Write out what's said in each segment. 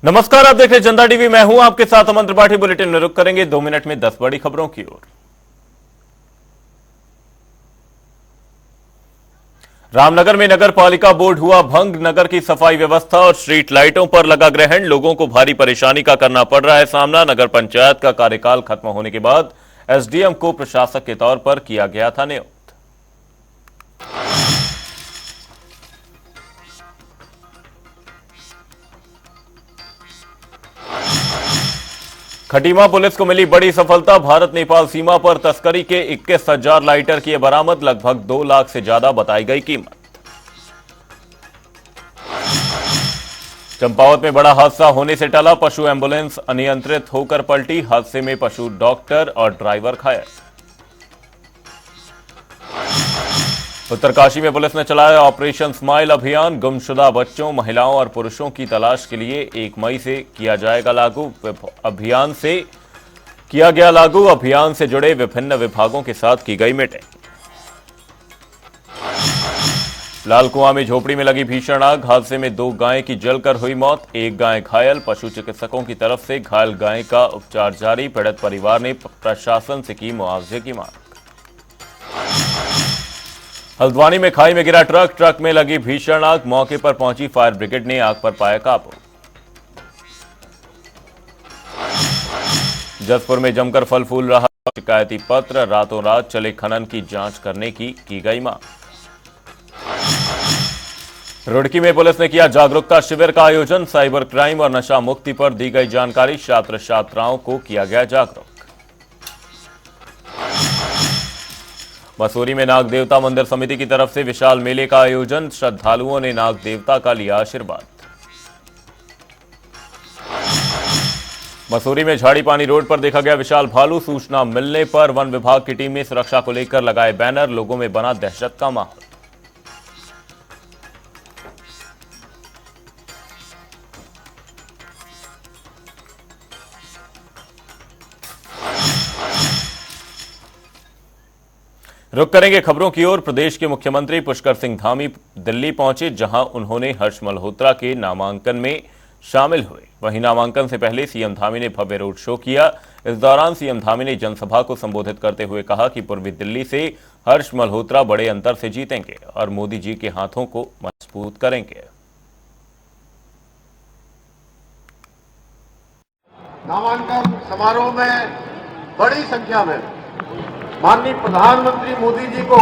नमस्कार, आप देख रहे हैं जनता टीवी। मैं हूं आपके साथ अमन त्रिपाठी। बुलेटिन में रुक करेंगे 2 मिनट में 10 बड़ी खबरों की ओर। रामनगर में नगर पालिका बोर्ड हुआ भंग। नगर की सफाई व्यवस्था और स्ट्रीट लाइटों पर लगा ग्रहण। लोगों को भारी परेशानी का करना पड़ रहा है सामना। नगर पंचायत का कार्यकाल खत्म होने के बाद एसडीएम को प्रशासक के तौर पर किया गया था नियुक्त। खटीमा पुलिस को मिली बड़ी सफलता। भारत नेपाल सीमा पर तस्करी के 21,000 लाइटर किए बरामद। लगभग 2 लाख से ज्यादा बताई गई कीमत। चंपावत में बड़ा हादसा होने से टला। पशु एंबुलेंस अनियंत्रित होकर पलटी। हादसे में पशु डॉक्टर और ड्राइवर घायल। उत्तरकाशी में पुलिस ने चलाया ऑपरेशन स्माइल अभियान। गुमशुदा बच्चों, महिलाओं और पुरुषों की तलाश के लिए 1 मई से किया जाएगा लागू। अभियान से जुड़े विभिन्न विभागों के साथ की गई मीटिंग। लालकुआं में झोपड़ी में लगी भीषण आग। हादसे में 2 गायें की जलकर हुई मौत। 1 गाय घायल। पशु चिकित्सकों की तरफ से घायल गाय का उपचार जारी। पीड़ित परिवार ने प्रशासन से की मुआवजे की मांग। हल्द्वानी में खाई में गिरा ट्रक में लगी भीषण आग। मौके पर पहुंची फायर ब्रिगेड ने आग पर पाया काबू। जसपुर में जमकर फल फूल रहा शिकायती पत्र। रातों रात चले खनन की जांच करने की गई मांग। रुड़की में पुलिस ने किया जागरूकता शिविर का आयोजन। साइबर क्राइम और नशा मुक्ति पर दी गई जानकारी। छात्र छात्राओं को किया गया जागरूक। मसूरी में नाग देवता मंदिर समिति की तरफ से विशाल मेले का आयोजन। श्रद्धालुओं ने नाग देवता का लिया आशीर्वाद। मसूरी में झाड़ी पानी रोड पर देखा गया विशाल भालू। सूचना मिलने पर वन विभाग की टीम ने सुरक्षा को लेकर लगाए बैनर। लोगों में बना दहशत का माहौल। रुक करेंगे खबरों की ओर। प्रदेश के मुख्यमंत्री पुष्कर सिंह धामी दिल्ली पहुंचे, जहां उन्होंने हर्ष मल्होत्रा के नामांकन में शामिल हुए। वहीं नामांकन से पहले सीएम धामी ने भव्य रोड शो किया। इस दौरान सीएम धामी ने जनसभा को संबोधित करते हुए कहा कि पूर्वी दिल्ली से हर्ष मल्होत्रा बड़े अंतर से जीतेंगे और मोदी जी के हाथों को मजबूत करेंगे। नामांकन समारोह में बड़ी संख्या में माननीय प्रधानमंत्री मोदी जी को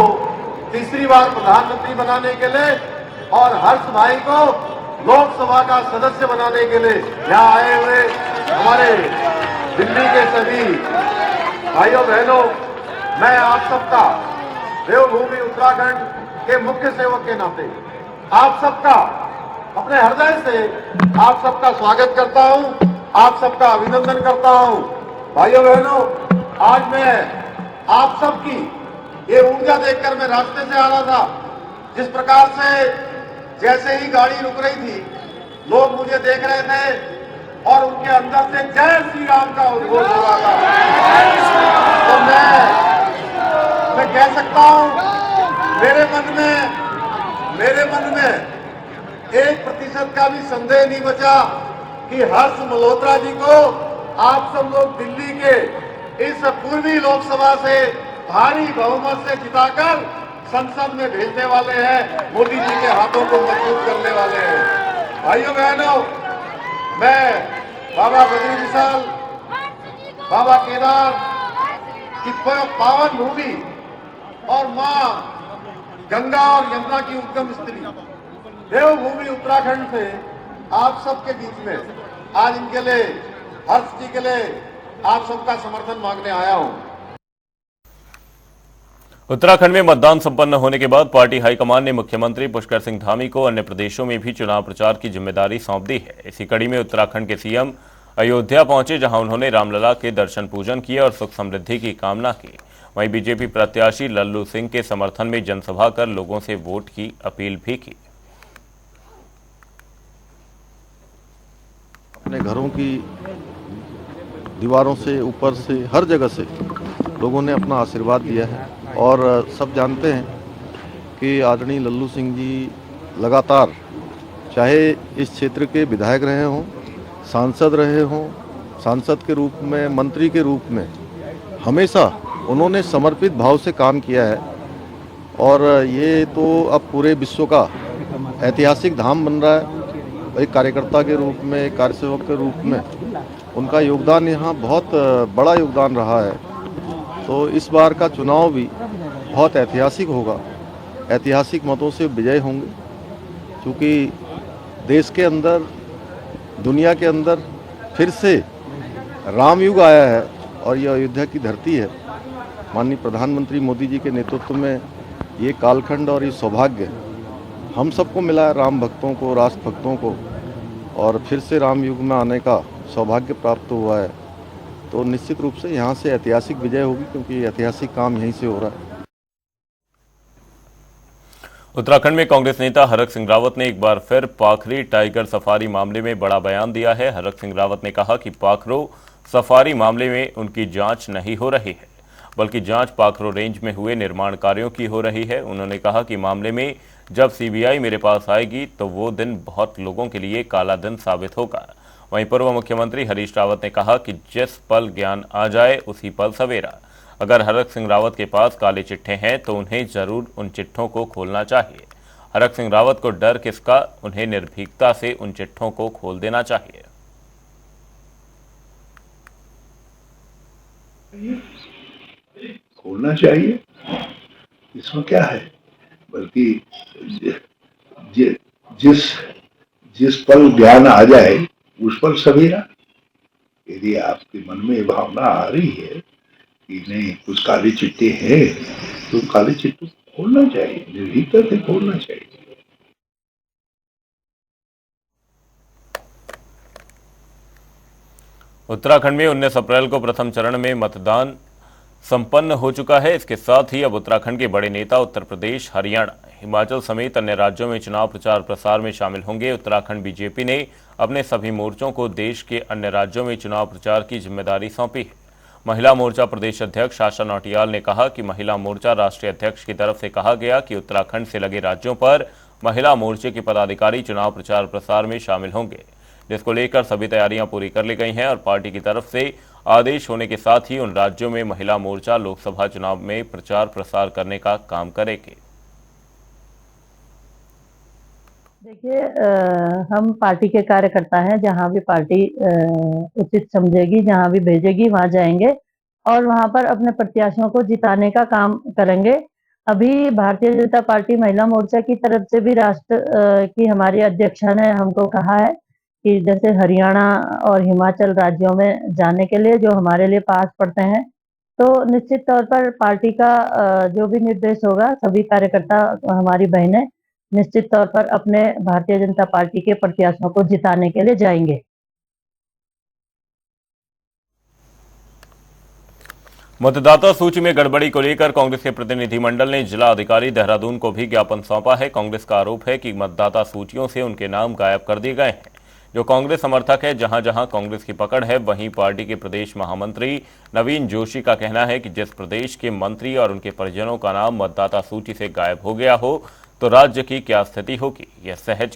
तीसरी बार प्रधानमंत्री बनाने के लिए और हर्ष भाई को लोकसभा का सदस्य बनाने के लिए यहाँ आए हुए हमारे दिल्ली के सभी भाइयों बहनों, मैं आप सबका देवभूमि उत्तराखंड के मुख्य सेवक के नाते आप सबका अपने हृदय से आप सबका स्वागत करता हूं, आप सबका अभिनंदन करता हूं। भाइयों बहनों, आज मैं आप सबकी ये ऊर्जा देखकर मैं रास्ते से आ रहा था। जिस प्रकार से जैसे ही गाड़ी रुक रही थी, लोग मुझे देख रहे थे और उनके अंदर से जय श्री राम का उद्घोष हो रहा था। तो मैं कह सकता हूं, मेरे मन में 1% का भी संदेह नहीं बचा कि हर्ष मल्होत्रा जी को आप सब लोग दिल्ली के इस पूर्वी लोकसभा से भारी बहुमत से जिताकर संसद में भेजने वाले हैं, मोदी जी के हाथों को मजबूत करने वाले हैं। भाइयों बहनों, मैं बाबा बद्री विशाल, बाबा केदार की पावन भूमि और मां गंगा और यमुना की उद्गम स्त्री देवभूमि उत्तराखंड से आप सबके बीच में आज इनके लिए, हर्ष जी के लिए आप सबका समर्थन मांगने आया हूं। उत्तराखंड में मतदान संपन्न होने के बाद पार्टी हाईकमान ने मुख्यमंत्री पुष्कर सिंह धामी को अन्य प्रदेशों में भी चुनाव प्रचार की जिम्मेदारी सौंप दी है। इसी कड़ी में उत्तराखंड के सीएम अयोध्या पहुंचे, जहां उन्होंने रामलला के दर्शन पूजन किए और सुख समृद्धि की कामना की। वहीं बीजेपी प्रत्याशी लल्लू सिंह के समर्थन में जनसभा कर लोगों से वोट की अपील भी की। अपने घरों की दीवारों से, ऊपर से, हर जगह से लोगों ने अपना आशीर्वाद दिया है और सब जानते हैं कि आदरणीय लल्लू सिंह जी लगातार चाहे इस क्षेत्र के विधायक रहे हों, सांसद रहे हों, सांसद के रूप में, मंत्री के रूप में, हमेशा उन्होंने समर्पित भाव से काम किया है। और ये तो अब पूरे विश्व का ऐतिहासिक धाम बन रहा है। एक कार्यकर्ता के रूप में, एक कार्यसेवक के रूप में उनका योगदान यहाँ बहुत बड़ा योगदान रहा है। तो इस बार का चुनाव भी बहुत ऐतिहासिक होगा, ऐतिहासिक मतों से विजय होंगे, क्योंकि देश के अंदर, दुनिया के अंदर फिर से राम युग आया है और ये अयोध्या की धरती है। माननीय प्रधानमंत्री मोदी जी के नेतृत्व में ये कालखंड और ये सौभाग्य हम सबको मिला है, राम भक्तों को, राष्ट्र भक्तों को, और फिर से राम युग में आने का सौभाग्य प्राप्त हुआ है। तो निश्चित रूप से यहाँ से ऐतिहासिक विजय होगी, क्योंकि ऐतिहासिक काम यहीं से हो रहा है। उत्तराखंड में कांग्रेस नेता हरक सिंह रावत ने एक बार फिर पाखरी टाइगर सफारी मामले में बड़ा बयान दिया है। हरक सिंह रावत ने कहा कि पाखरो सफारी मामले में उनकी जांच नहीं हो रही है, बल्कि जांच पाखरो रेंज में हुए निर्माण कार्यों की हो रही है। उन्होंने कहा कि मामले में जब सीबीआई मेरे पास आएगी तो वो दिन बहुत लोगों के लिए काला दिन साबित होगा। वहीं पूर्व मुख्यमंत्री हरीश रावत ने कहा कि जिस पल ज्ञान आ जाए उसी पल सवेरा। अगर हरक सिंह रावत के पास काले चिट्ठे हैं तो उन्हें जरूर उन चिट्ठों को खोलना चाहिए। हरक सिंह रावत को डर किसका, उन्हें निर्भीकता से उन चिट्ठों को खोल देना चाहिए। खोलना चाहिए, इसमें क्या है, बल्कि जि, जिस जिस पल ज्ञान आ जाए उस पल सवेरा। यदि आपके मन में भावना आ रही है कि नहीं कुछ काले चिट्टे हैं, तो काले चिट्टे खोलना चाहिए, निर्भीकता से खोलना चाहिए। उत्तराखंड में 19 अप्रैल को प्रथम चरण में मतदान संपन्न हो चुका है। इसके साथ ही अब उत्तराखंड के बड़े नेता उत्तर प्रदेश, हरियाणा, हिमाचल समेत अन्य राज्यों में चुनाव प्रचार प्रसार में शामिल होंगे। उत्तराखंड बीजेपी ने अपने सभी मोर्चों को देश के अन्य राज्यों में चुनाव प्रचार की जिम्मेदारी सौंपी है। महिला मोर्चा प्रदेश अध्यक्ष आशा नौटियाल ने कहा कि महिला मोर्चा राष्ट्रीय अध्यक्ष की तरफ से कहा गया कि उत्तराखंड से लगे राज्यों पर महिला मोर्चे के पदाधिकारी चुनाव प्रचार प्रसार में शामिल होंगे, जिसको लेकर सभी तैयारियां पूरी कर ली गई हैं और पार्टी की तरफ से आदेश होने के साथ ही उन राज्यों में महिला मोर्चा लोकसभा चुनाव में प्रचार प्रसार करने का काम करेगी। देखिए, हम पार्टी के कार्यकर्ता हैं। जहां भी पार्टी उचित समझेगी, जहां भी भेजेगी वहां जाएंगे और वहां पर अपने प्रत्याशियों को जिताने का काम करेंगे। अभी भारतीय जनता पार्टी महिला मोर्चा की तरफ से भी राष्ट्र की हमारी अध्यक्षा ने हमको कहा है कि जैसे हरियाणा और हिमाचल राज्यों में जाने के लिए जो हमारे लिए पास पड़ते हैं, तो निश्चित तौर पर पार्टी का जो भी निर्देश होगा, सभी कार्यकर्ता हमारी बहनें निश्चित तौर पर अपने भारतीय जनता पार्टी के प्रत्याशियों को जिताने के लिए जाएंगे। मतदाता सूची में गड़बड़ी को लेकर कांग्रेस के प्रतिनिधिमंडल ने जिला अधिकारी देहरादून को भी ज्ञापन सौंपा है। कांग्रेस का आरोप है कि मतदाता सूचियों से उनके नाम गायब कर दिए गए हैं। जो कांग्रेस समर्थक है, जहां जहां कांग्रेस की पकड़ है, वहीं पार्टी के प्रदेश महामंत्री नवीन जोशी का कहना है कि जिस प्रदेश के मंत्री और उनके परिजनों का नाम मतदाता सूची से गायब हो गया हो तो राज्य की क्या स्थिति होगी, यह सहज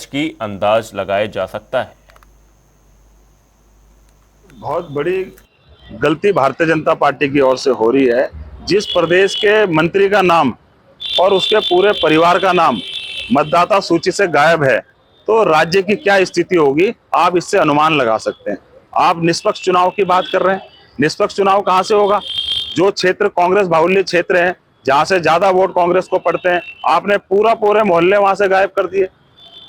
की अंदाज लगाया जा सकता है। बहुत बड़ी गलती भारतीय जनता पार्टी की ओर से हो रही है। जिस प्रदेश के मंत्री का नाम और उसके पूरे परिवार का नाम मतदाता सूची से गायब है, तो राज्य की क्या स्थिति होगी, आप इससे अनुमान लगा सकते हैं। आप निष्पक्ष चुनाव की बात कर रहे हैं, निष्पक्ष चुनाव कहां से होगा? जो क्षेत्र कांग्रेस बाहुल्य क्षेत्र है, जहां से ज्यादा वोट कांग्रेस को पड़ते हैं, आपने पूरे मोहल्ले वहां से गायब कर दिए,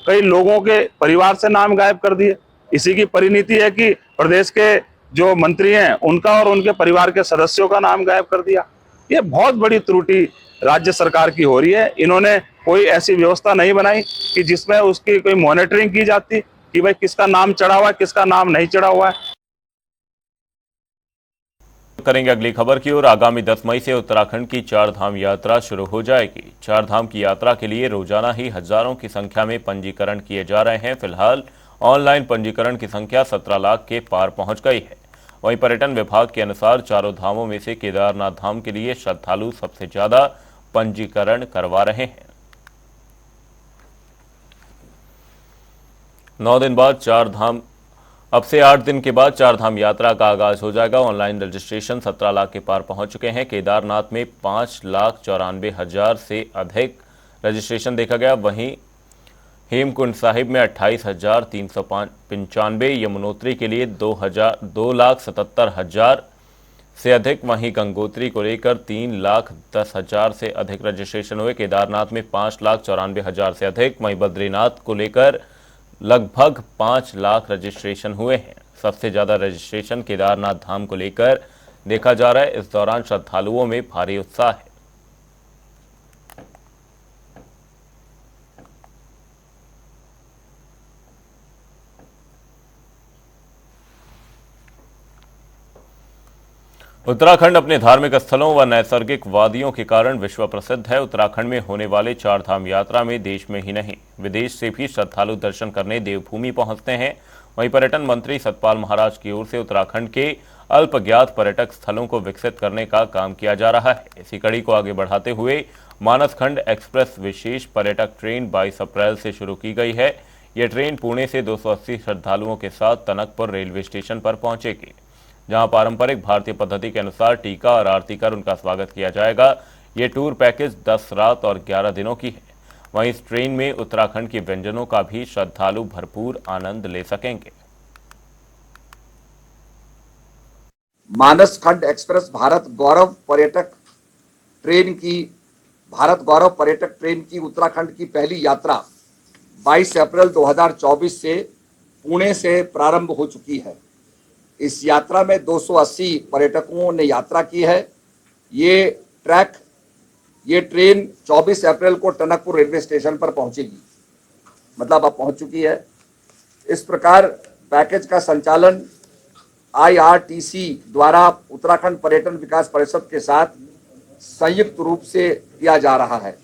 कई लोगों के परिवार से नाम गायब कर दिए। इसी की परिणति है कि प्रदेश के जो मंत्री हैं उनका और उनके परिवार के सदस्यों का नाम गायब कर दिया। ये बहुत बड़ी त्रुटि राज्य सरकार की हो रही है। इन्होंने कोई ऐसी व्यवस्था नहीं बनाई कि जिसमें उसकी कोई मॉनिटरिंग की जाती कि भाई किसका नाम चढ़ा हुआ है, किसका नाम नहीं चढ़ा हुआ है। करेंगे अगली खबर की ओर। आगामी 10 मई से उत्तराखंड की 4 धाम यात्रा शुरू हो जाएगी। 4 धाम की यात्रा के लिए रोजाना ही हजारों की संख्या में पंजीकरण किए जा रहे हैं। फिलहाल ऑनलाइन पंजीकरण की संख्या 17 लाख के पार पहुंच गई है। वहीं पर्यटन विभाग के अनुसार चारों धामों में से केदारनाथ धाम के लिए श्रद्धालु सबसे ज्यादा पंजीकरण करवा रहे हैं। 9 दिन बाद चार धाम अब से 8 दिन के बाद चार धाम यात्रा का आगाज हो जाएगा। ऑनलाइन रजिस्ट्रेशन 17 लाख के पार पहुंच चुके हैं। केदारनाथ में 5,94,000 से अधिक रजिस्ट्रेशन देखा गया। वहीं हेमकुंड साहिब में 28,395, यमुनोत्री के लिए 2,77,000 से अधिक, वहीं गंगोत्री को लेकर 3,10,000 से अधिक रजिस्ट्रेशन हुए। केदारनाथ में 5,94,000 से अधिक, वहीं बद्रीनाथ को लेकर लगभग 5 लाख रजिस्ट्रेशन हुए हैं। सबसे ज्यादा रजिस्ट्रेशन केदारनाथ धाम को लेकर देखा जा रहा है। इस दौरान श्रद्धालुओं में भारी उत्साह है। उत्तराखंड अपने धार्मिक स्थलों व नैसर्गिक वादियों के कारण विश्व प्रसिद्ध है। उत्तराखंड में होने वाले चार धाम यात्रा में देश में ही नहीं, विदेश से भी श्रद्धालु दर्शन करने देवभूमि पहुंचते हैं। वहीं पर्यटन मंत्री सतपाल महाराज की ओर से उत्तराखंड के अल्पज्ञात पर्यटक स्थलों को विकसित करने का काम किया जा रहा है। इसी कड़ी को आगे बढ़ाते हुए मानसखंड एक्सप्रेस विशेष पर्यटक ट्रेन 22 अप्रैल से शुरू की गई है। यह ट्रेन पुणे से 280 श्रद्धालुओं के साथ टनकपुर रेलवे स्टेशन पर पहुंचेगी, जहां पारंपरिक भारतीय पद्धति के अनुसार टीका और आरती कर उनका स्वागत किया जाएगा। ये टूर पैकेज 10 रात और 11 दिनों की है। वहीं इस ट्रेन में उत्तराखंड के व्यंजनों का भी श्रद्धालु भरपूर आनंद ले सकेंगे। मानसखंड एक्सप्रेस भारत गौरव पर्यटक ट्रेन की उत्तराखंड की पहली यात्रा 22 अप्रैल 2024 से पुणे से प्रारंभ हो चुकी है। इस यात्रा में 280 पर्यटकों ने यात्रा की है। ये ट्रेन 24 अप्रैल को टनकपुर रेलवे स्टेशन पर पहुंचेगी, मतलब अब पहुंच चुकी है। इस प्रकार पैकेज का संचालन IRTC द्वारा उत्तराखंड पर्यटन विकास परिषद के साथ संयुक्त रूप से किया जा रहा है।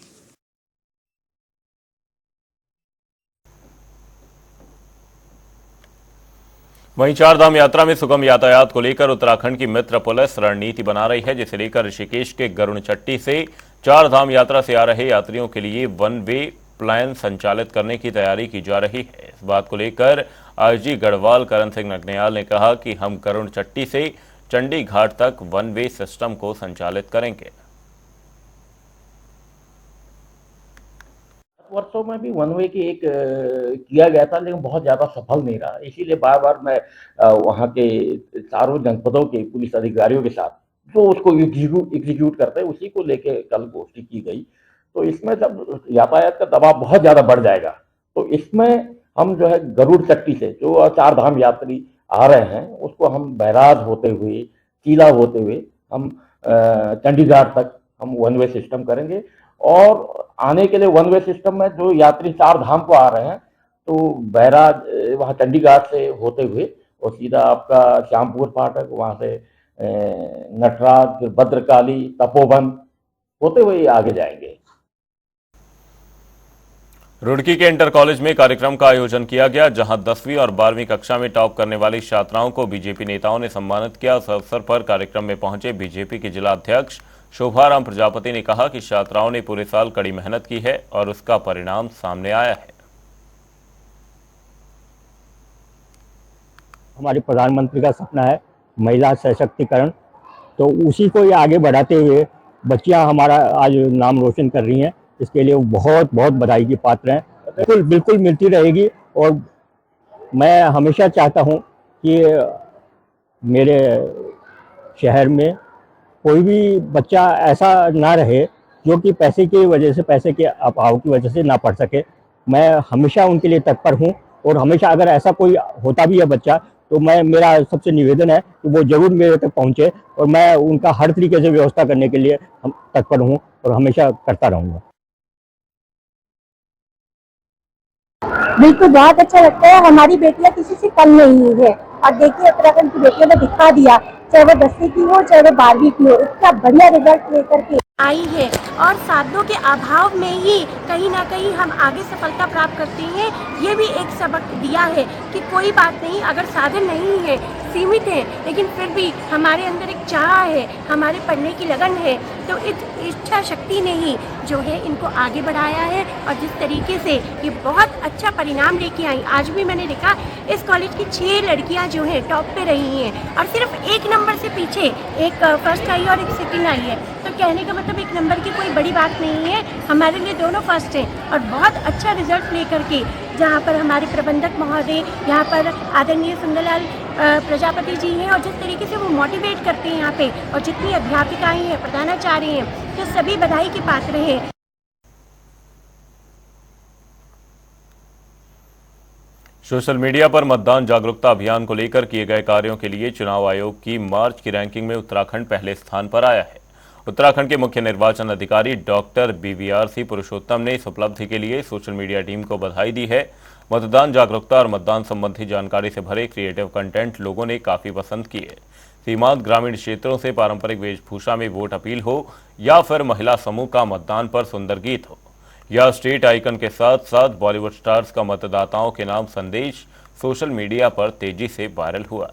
वहीं चारधाम यात्रा में सुगम यातायात को लेकर उत्तराखंड की मित्र पुलिस रणनीति बना रही है, जिसे लेकर ऋषिकेश के गरुड़चट्टी से चारधाम यात्रा से आ रहे यात्रियों के लिए वन वे प्लान संचालित करने की तैयारी की जा रही है। इस बात को लेकर आईजी गढ़वाल करण सिंह नगनियाल ने कहा कि हम गरुड़चट्टी से चंडी घाट तक वन वे सिस्टम को संचालित करेंगे। वर्षों में भी वन वे की एक किया गया था, लेकिन बहुत ज्यादा सफल नहीं रहा। इसीलिए बार बार मैं वहाँ के चारों जनपदों के पुलिस अधिकारियों के साथ जो उसको एग्जीक्यूट करते हैं उसी को लेके कल गोष्ठी की गई। तो इसमें जब यातायात का दबाव बहुत ज्यादा बढ़ जाएगा तो इसमें हम जो है गरुड़चट्टी से जो चारधाम यात्री आ रहे हैं उसको हम बैराज होते हुए, चीला होते हुए हम चंडीगढ़ तक हम वन वे सिस्टम करेंगे। और आने के लिए वन वे सिस्टम में जो यात्री चार धाम को आ रहे हैं तो बैराज वहाँ चंडीगढ़ से होते हुए और सीधा आपका श्यामपुर फाटक, वहाँ से नटराज, फिर भद्रकाली, तपोवन होते हुए आगे जाएंगे। रुड़की के इंटर कॉलेज में कार्यक्रम का आयोजन किया गया, जहां 10वीं और 12वीं कक्षा में टॉप करने वाली छात्राओं को बीजेपी नेताओं ने सम्मानित किया। इस अवसर पर कार्यक्रम में पहुंचे बीजेपी के जिला अध्यक्ष शोभाराम प्रजापति ने कहा कि छात्राओं ने पूरे साल कड़ी मेहनत की है और उसका परिणाम सामने आया है। हमारे प्रधानमंत्री का सपना है महिला सशक्तिकरण, तो उसी को ये आगे बढ़ाते हुए बच्चियां हमारा आज नाम रोशन कर रही हैं। इसके लिए वो बहुत बहुत बधाई की पात्र हैं। बिल्कुल मिलती रहेगी और मैं हमेशा चाहता हूं कि मेरे शहर में कोई भी बच्चा ऐसा ना रहे जो कि पैसे की वजह से, पैसे के अभाव की वजह से ना पढ़ सके। मैं हमेशा उनके लिए तत्पर हूं और हमेशा अगर ऐसा कोई होता भी है बच्चा तो मेरा सबसे निवेदन है कि वो जरूर मेरे तक पहुंचे और मैं उनका हर तरीके से व्यवस्था करने के लिए हम तत्पर हूं और हमेशा करता रहूंगा। बिल्कुल, बहुत अच्छा लगता है। हमारी बेटियां किसी से कम नहीं है और देखिए उत्तराखंड की बेटियों ने दिखा दिया, चाहे वो 10वीं की हो चाहे वो 12वीं की हो, इतना बढ़िया रिजल्ट लेकर के आई है। और साधनों के अभाव में ही कहीं ना कहीं हम आगे सफलता प्राप्त करते हैं। ये भी एक सबक दिया है कि कोई बात नहीं, अगर साधन नहीं है, सीमित हैं, लेकिन फिर भी हमारे अंदर एक चाह है, हमारे पढ़ने की लगन है, तो इस इच्छा शक्ति ने ही जो है इनको आगे बढ़ाया है। और जिस तरीके से ये बहुत अच्छा परिणाम लेके आई, आज भी मैंने देखा इस कॉलेज की 6 लड़कियां जो हैं टॉप पे रही हैं और सिर्फ 1 नंबर से पीछे एक फर्स्ट आई और एक सेकंड आई है। तो कहने का मतलब 1 नंबर की कोई बड़ी बात नहीं है, हमारे लिए दोनों फर्स्ट हैं। और बहुत अच्छा रिजल्ट लेकर के जहाँ पर हमारे प्रबंधक महोदय, यहाँ पर आदरणीय सुंदरलाल प्रजापति जी हैं, और जिस तरीके से वो मोटिवेट करते हैं यहाँ पे, और जितनी अध्यापिकाएं हैं, प्रधानाचार्य हैं, तो सभी बधाई के पात्र हैं। सोशल मीडिया पर मतदान जागरूकता अभियान को लेकर किए गए कार्यों के लिए चुनाव आयोग की मार्च की रैंकिंग में उत्तराखंड पहले स्थान पर आया है। उत्तराखंड के मुख्य निर्वाचन अधिकारी डॉक्टर BVRC पुरुषोत्तम ने इस उपलब्धि के लिए सोशल मीडिया टीम को बधाई दी है। मतदान जागरूकता और मतदान संबंधी जानकारी से भरे क्रिएटिव कंटेंट लोगों ने काफी पसंद किए। सीमांत ग्रामीण क्षेत्रों से पारंपरिक वेशभूषा में वोट अपील हो या फिर महिला समूह का मतदान पर सुंदर गीत हो या स्टेट आइकन के साथ साथ बॉलीवुड स्टार्स का मतदाताओं के नाम संदेश सोशल मीडिया पर तेजी से वायरल हुआ।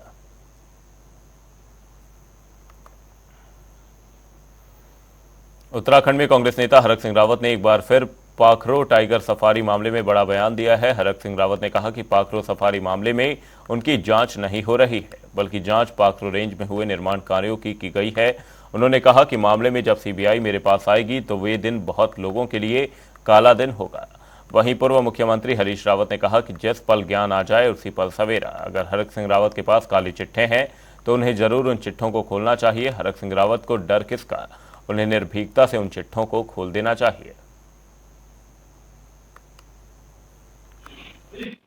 उत्तराखंड में कांग्रेस नेता हरक सिंह रावत ने एक बार फिर पाखरो टाइगर सफारी मामले में बड़ा बयान दिया है। हरक सिंह रावत ने कहा कि पाखरो सफारी मामले में उनकी जांच नहीं हो रही है, बल्कि जांच पाखरो रेंज में हुए निर्माण कार्यों की गई है। उन्होंने कहा कि मामले में जब CBI मेरे पास आएगी तो वे दिन बहुत लोगों के लिए काला दिन होगा। वहीं पूर्व मुख्यमंत्री हरीश रावत ने कहा कि जिस पल ज्ञान आ जाए उसी पल सवेरा। अगर हरक सिंह रावत के पास काले चिट्ठे हैं तो उन्हें जरूर उन चिट्ठों को खोलना चाहिए। हरक सिंह रावत को डर किसका, उन्हें निर्भीकता से उन चिट्ठों को खोल देना चाहिए।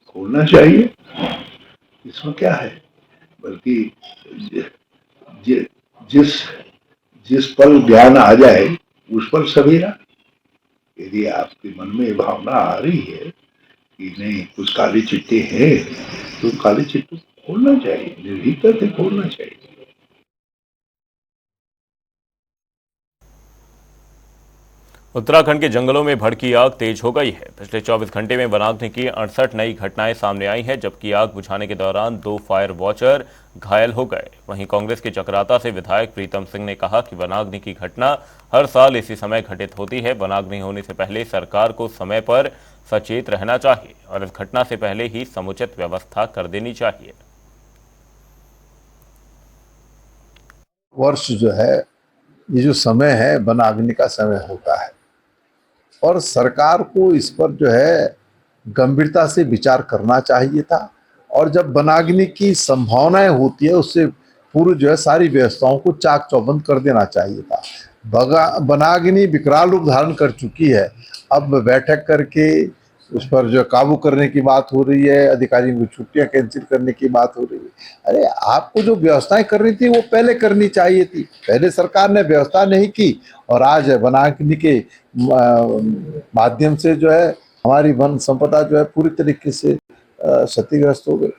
खोलना चाहिए, इसमें क्या है, बल्कि जिस पल ज्ञान आ जाए उस पर सवेरा। यदि आपके मन में भावना आ रही है कि नहीं कुछ काले चिट्टे हैं, तो काले चिट्टे खोलना चाहिए, निर्भीकता से खोलना चाहिए। उत्तराखंड के जंगलों में भड़की आग तेज हो गई है। पिछले 24 घंटे में वनाग्नि की 68 नई घटनाएं सामने आई हैं, जबकि आग बुझाने के दौरान 2 फायर वॉचर घायल हो गए। वहीं कांग्रेस के चक्राता से विधायक प्रीतम सिंह ने कहा कि वनाग्नि की घटना हर साल इसी समय घटित होती है। वनाग्नि होने से पहले सरकार को समय पर सचेत रहना चाहिए और इस घटना से पहले ही समुचित व्यवस्था कर देनी चाहिए। वर्ष जो है, ये जो समय है वनाग्नि का समय होता है और सरकार को इस पर जो है गंभीरता से विचार करना चाहिए था। और जब वनाग्नि की संभावनाएं होती है उससे पूर्व जो है सारी व्यवस्थाओं को चाक चौबंद कर देना चाहिए था। वनाग्नि विकराल रूप धारण कर चुकी है। अब बैठक करके उस पर जो काबू करने की बात हो रही है, अधिकारियों की छुट्टियां कैंसिल करने की बात हो रही है। अरे आपको जो व्यवस्थाएं करनी थी वो पहले करनी चाहिए थी। पहले सरकार ने व्यवस्था नहीं की और आज वनाग्नि के माध्यम से जो है हमारी वन संपदा जो है पूरी तरीके से क्षतिग्रस्त हो गई।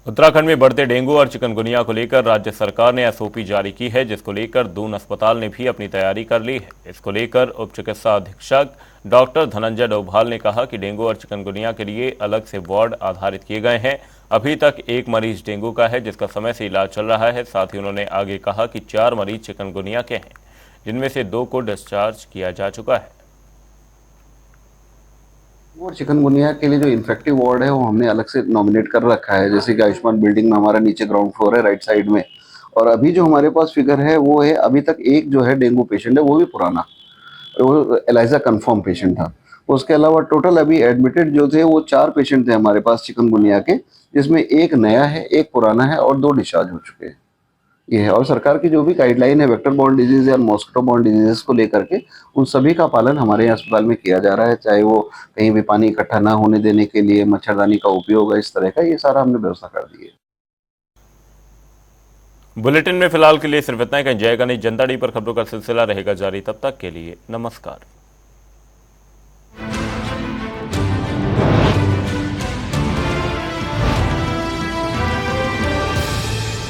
उत्तराखंड में बढ़ते डेंगू और चिकनगुनिया को लेकर राज्य सरकार ने SOP जारी की है, जिसको लेकर दून अस्पताल ने भी अपनी तैयारी कर ली है। इसको लेकर उप चिकित्सा अधीक्षक डॉक्टर धनंजय डोभाल ने कहा कि डेंगू और चिकनगुनिया के लिए अलग से वार्ड आधारित किए गए हैं। अभी तक 1 मरीज डेंगू का है, जिसका समय से इलाज चल रहा है। साथ ही उन्होंने आगे कहा कि 4 मरीज चिकनगुनिया के हैं, जिनमें से 2 को डिस्चार्ज किया जा चुका है। और चिकनगुनिया के लिए जो इन्फेक्टिव वार्ड है वो हमने अलग से नॉमिनेट कर रखा है। जैसे कि आयुष्मान बिल्डिंग में हमारा नीचे ग्राउंड फ्लोर है राइट साइड में, और अभी जो हमारे पास फिगर है वो है अभी तक एक जो है डेंगू पेशेंट है, वो भी पुराना, वो एलाइजा कंफर्म पेशेंट था। उसके अलावा टोटल अभी एडमिटेड जो थे वो 4 पेशेंट थे हमारे पास चिकनगुनिया के, जिसमें एक नया है, एक पुराना है और 2 डिस्चार्ज हो चुके हैं। ये है, और सरकार की जो भी गाइडलाइन है वेक्टर बॉर्न डिजीज या मॉस्किटो बॉर्न डिजीजेस को लेकर के, उन सभी का पालन हमारे यहाँ अस्पताल में किया जा रहा है। चाहे वो कहीं भी पानी इकट्ठा ना होने देने के लिए मच्छरदानी का उपयोग है, इस तरह का, ये सारा हमने व्यवस्था कर दी है। बुलेटिन में फिलहाल के लिए सिर्फ इतना ही। कहीं जय गणेश जनता डी पर खबरों का सिलसिला रहेगा जारी। तब तक के लिए नमस्कार।